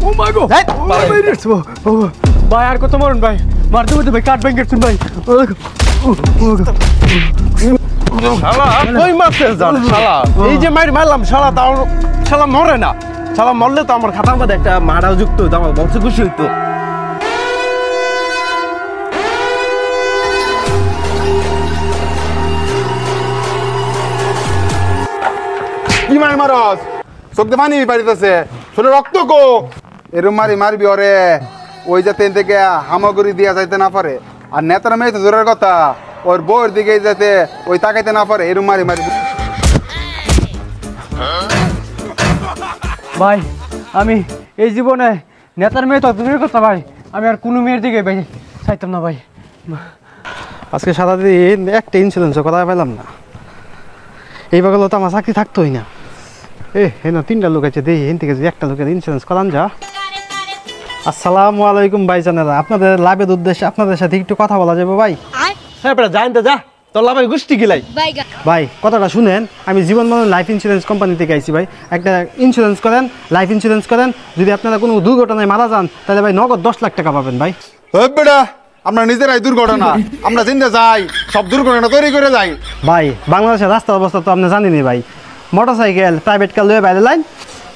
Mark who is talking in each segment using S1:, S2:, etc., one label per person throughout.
S1: ও মাই god ভাই আর কত maroon ভাই মারতে মধ্যে ভাই কাট ব্যাংকের শুন ভাই
S2: শালা কই মারতে যান শালা এই যে মারলাম শালা তাও শালা মরে না শালা মরলে তো আমার খাতার মধ্যে একটা মারাও যুক্ত হইতো আমার বংশ খুশি হইতো
S3: কি মারস চোখ দিয়ে পানি পারিতেছে শোনে রক্ত কো এরম মারবি ওরে ওই যাতে থেকে হামাগুড়ি দিয়া যাইতে না পারে আর নেতারা মেয়ে তো জোরের কথা ওর বউর দিকে যাতে ওই তাকাইতে না পারে এরম মারি
S1: ভাই আমি এই জীবনে নেতার মেয়ে তো দূরের কথা ভাই আমি আর কোনো মেয়ের দিকে ভাই চাইতাম না ভাই
S4: আজকে সারাদিন একটা ইন্স্যুরেন্সের কথা পেলাম না এই বাগল তো আমার চাকরি থাকতোই না হ্যাঁ তিনটা লোক আছে দেখি এখান থেকে যদি একটা লোকের ইন্স্যুরেন্স করান যা আসসালামু আলাইকুম ভাইজানেরা আপনাদের লাভের উদ্দেশ্যে আপনাদের সাথে একটু কথা বলা যাবে ভাই
S2: হ্যাঁ বেটা জানেন তো যা তোর লাভাই গোষ্ঠী গিলাই
S4: ভাই কথাটা শুনেন আমি জীবন মরণ লাইফ ইন্স্যুরেন্স কোম্পানি থেকে আইছি ভাই একটা ইন্স্যুরেন্স করেন লাইফ ইন্স্যুরেন্স করেন যদি আপনারা কোনো দুর্ঘটনায় মারা যান তাহলে ভাই নগদ 10 লাখ টাকা পাবেন ভাই
S3: বেটা আমরা নিজেরাই দুর্ঘটনা আমরা চিন্তা যাই সব দুর্ঘটনা তৈরি করে যাই
S4: ভাই বাংলাদেশের রাস্তার অবস্থা তো আপনি জানেনই ভাই মোটরসাইকেল প্রাইভেট কার লয়ে বাইরে লাইন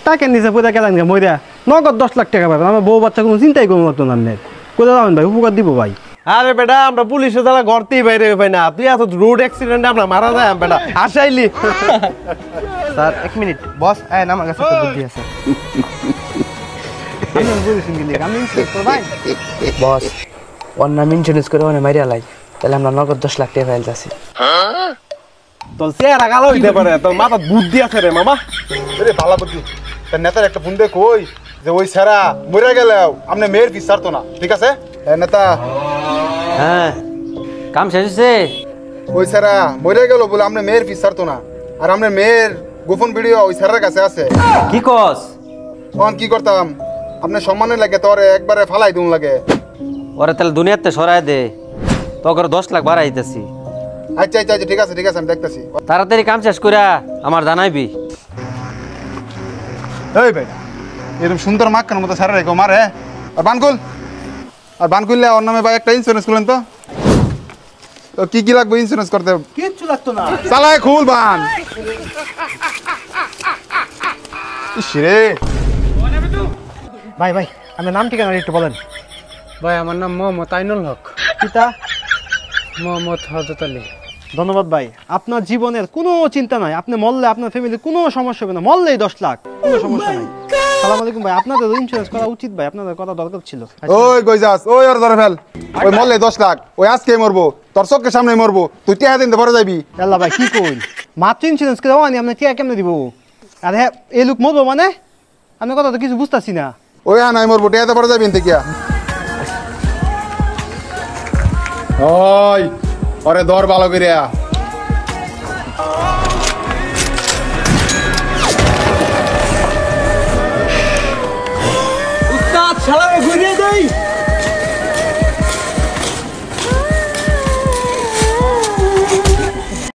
S4: টাকা নিচে পুরা গেলেন মরিয়া নগদ 10 লাখ টাকা পাবেন আমার বউ বাচ্চা কোনো চিন্তাই করবো মতন আপনি কোথাও যাবেন ভাই উপকার দিব ভাই
S2: আরে বেটা আমরা পুলিশে যারা ঘরতেই বাইরে পাই না তুই এত রোড অ্যাক্সিডেন্টে আমরা মারা যায় বেটা আসাইলি
S4: স্যার 1 মিনিট বস আইন আমার কাছে তো বুদ্ধি আছে আমি বলেছি আমি ইন্স্যুরেন্স করব ভাই
S1: বস ওর নাম ইন্স্যুরেন্স করে ওনে মারিয়া লাই তাহলে আমরা নগদ 10 লাখ টাকা ফেলতাছি
S2: তোর চেহারা কালো হইতে পারে তোর মাথা বুদ্ধি আছে রে মামা
S3: আরে ভালো বুদ্ধি তার নেতার একটা ফোন দে কই যে ওই সারা মরে গেলেও আপনি মেয়ের ফিস ছাড়তো না ঠিক আছে নেতা
S1: হ্যাঁ কাম শেষ হইছে
S3: ওই সারা মরে গেল বলে আপনি মেয়ের ফিস ছাড়তো না আর আপনার মেয়ের গোপন ভিডিও ওই সারার কাছে আছে
S1: কি কস
S3: তখন কি করতাম আপনার সম্মানের লাগে তোর একবারে ফালাই দিন লাগে
S1: ওরে তাহলে দুনিয়াতে সরাই দে তোর 10 লাখ বাড়াইতেছি
S3: আচ্ছা আচ্ছা ঠিক আছে আমি দেখতেছি
S1: তাড়াতাড়ি কাম শেষ কইরা আমার জানাইবি
S3: এই বেটা এরকম সুন্দর মাক্কার মতো সারা রেখো মারে আর বানকুললে ওর নামে ভাই একটা ইন্স্যুরেন্স করলেন তো কি লাগবে ইন্স্যুরেন্স করতে
S4: কিচ্ছু লাগতো না
S3: চালায় খুল বান ইসরে
S4: ভাই ভাই আপনার নাম ঠিকানা একটু বলেন
S1: ভাই আমার নাম মোহাম্মদ আইনুল হক
S4: পিতা
S1: মোহাম্মদ হযরত আলী
S4: ধন্যবাদ ভাই আপনার জীবনের কোনো চিন্তা নাই আপনি মরলে আপনার ফ্যামিলির কোনো সমস্যা হবে না মরলেই 10 লাখ কোনো সমস্যা নাই সালাম আলাইকুম ভাই আপনাদের ইন্স্যুরেন্স করা উচিত ভাই আপনাদের কথা দরকার ছিল
S3: ওই গইজাস ওই আর ধরে ফেল ওই মরলে 10 লাখ ওই আজকে মরবো তোর চোখের সামনে মরবো তুই টিয়া দিন পরে যাবি
S4: আল্লাহ ভাই কি কই মাত্র ইন্স্যুরেন্স করে আনি আপনি টিয়া কেমনে দিব আর হ্যাঁ এই লোক মরবো মানে আমি কথা তো কিছু বুঝতাছি না
S3: ওই নাই মরবো টিয়াতে পরে যাবি থেকে ওই ওরে দর ভালো করিয়া